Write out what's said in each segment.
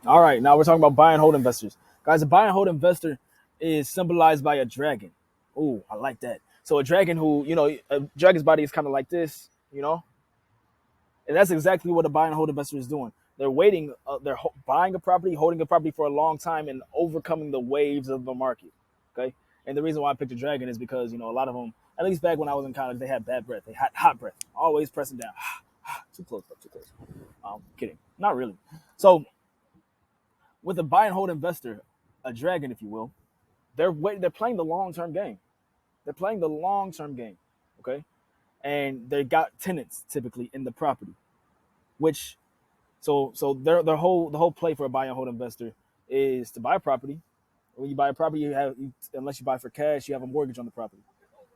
All right, now we're talking about buy and hold investors. Guys, a buy and hold investor is symbolized by a dragon. Ooh, I like that. So a dragon who, a dragon's body is kind of like this, and that's exactly what a buy and hold investor is doing. They're waiting, buying a property, holding a property for a long time, and overcoming the waves of the market. Okay, and the reason why I picked a dragon is because a lot of them, at least back when I was in college, they had bad breath. They had hot breath, always pressing down. Too close, bro, too close. Kidding, not really. So with a buy and hold investor, a dragon, if you will, they're playing the long term game. They're playing the long term game. Okay, and they got tenants typically in the property, which so their whole the whole play for a buy and hold investor is to buy a property. When you buy a property, unless you buy for cash, you have a mortgage on the property.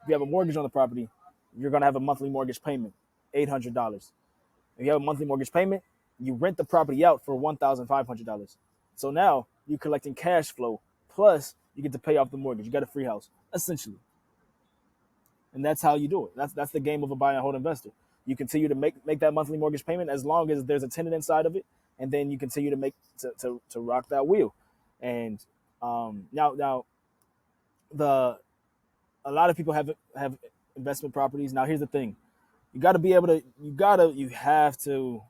If you have a mortgage on the property, you're gonna have a monthly mortgage payment, $800. If you have a monthly mortgage payment, you rent the property out for $1,500. So now you're collecting cash flow, plus you get to pay off the mortgage. You got a free house, essentially, and that's how you do it. That's the game of a buy and hold investor. You continue to make that monthly mortgage payment as long as there's a tenant inside of it, and then you continue to make to rock that wheel. And now the a lot of people have investment properties. Now here's the thing: you got to be able to you have to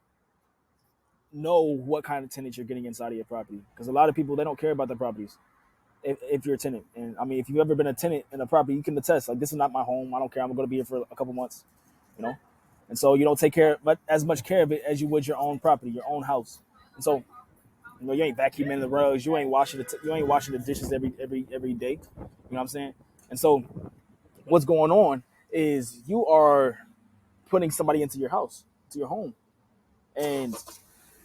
know what kind of tenant you're getting inside of your property, because a lot of people, they don't care about their properties. If you're a tenant, and I mean, if you've ever been a tenant in a property, you can attest, like, this is not my home. I don't care. I'm going to be here for a couple months, you know. And so you don't take care, but as much care of it as you would your own property, your own house. And so, you ain't vacuuming the rugs, you ain't washing you ain't washing the dishes every day. You know what I'm saying? And so, what's going on is you are putting somebody into your house, to your home, and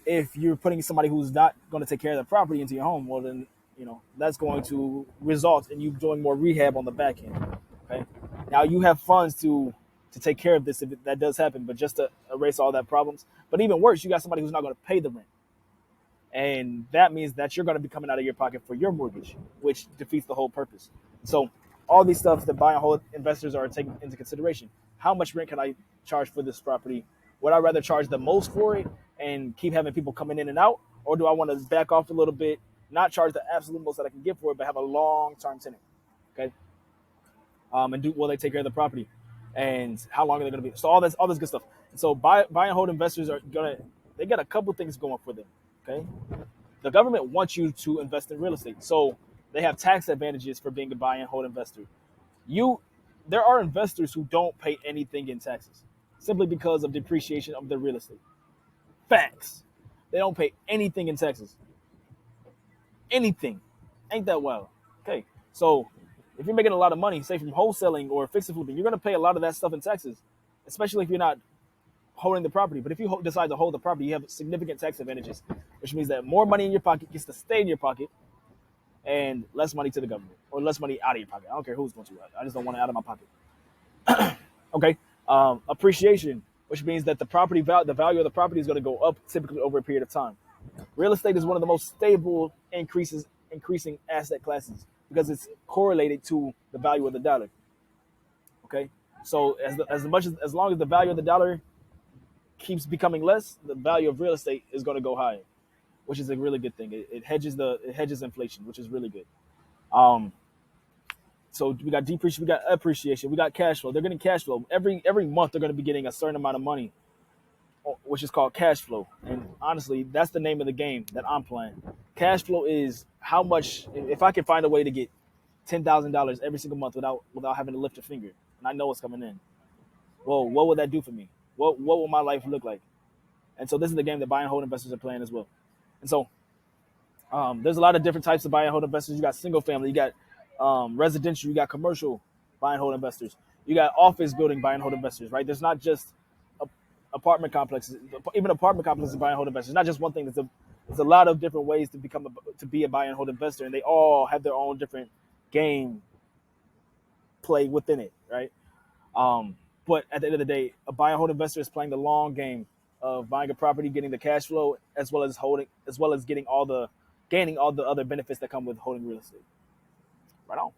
if you're putting somebody who's not going to take care of the property into your home, well, then that's going to result in you doing more rehab on the back end. Okay, now you have funds to take care of this if that does happen, but just to erase all that problems. But even worse, you got somebody who's not going to pay the rent, and that means that you're going to be coming out of your pocket for your mortgage, which defeats the whole purpose. So all these stuff that buy and hold investors are taking into consideration. How much rent can I charge for this property? Would I rather charge the most for it and keep having people coming in and out, or do I want to back off a little bit, not charge the absolute most that I can get for it, but have a long-term tenant? Okay, and will they take care of the property, and how long are they going to be? So all this good stuff. And so buy and hold investors they got a couple things going for them. Okay, the government wants you to invest in real estate, so they have tax advantages for being a buy and hold investor. You There are investors who don't pay anything in taxes simply because of depreciation of their real estate. Facts. They don't pay anything in taxes. Anything. Ain't that wild? Okay. So if you're making a lot of money, say from wholesaling or fix and flipping, you're going to pay a lot of that stuff in taxes, especially if you're not holding the property. But if you decide to hold the property, you have significant tax advantages, which means that more money in your pocket gets to stay in your pocket and less money to the government, or less money out of your pocket. I don't care who's going to. I just don't want it out of my pocket. Okay. Appreciation, which means that the value of the property is going to go up typically over a period of time. Real estate is one of the most stable increasing asset classes because it's correlated to the value of the dollar. Okay, so as long as the value of the dollar keeps becoming less, the value of real estate is going to go higher, which is a really good thing. It hedges inflation, which is really good. Um, so we got depreciation, we got appreciation, we got cash flow. They're getting cash flow every month. They're going to be getting a certain amount of money, which is called cash flow. And honestly, that's the name of the game that I'm playing. Cash flow is how much. If I can find a way to get $10,000 every single month without having to lift a finger, and I know what's coming in. Well, what would that do for me? What will my life look like? And so this is the game that buy and hold investors are playing as well. And so there's a lot of different types of buy and hold investors. You got single family, you got residential, you got commercial buy and hold investors, you got office building buy and hold investors. Right? There's not just apartment complexes, even apartment complexes buy and hold investors. It's not just one thing. There's a lot of different ways to be a buy and hold investor, and they all have their own different game play within it, right? But at the end of the day, a buy and hold investor is playing the long game of buying a property, getting the cash flow, as well as gaining all the other benefits that come with holding real estate. Right on.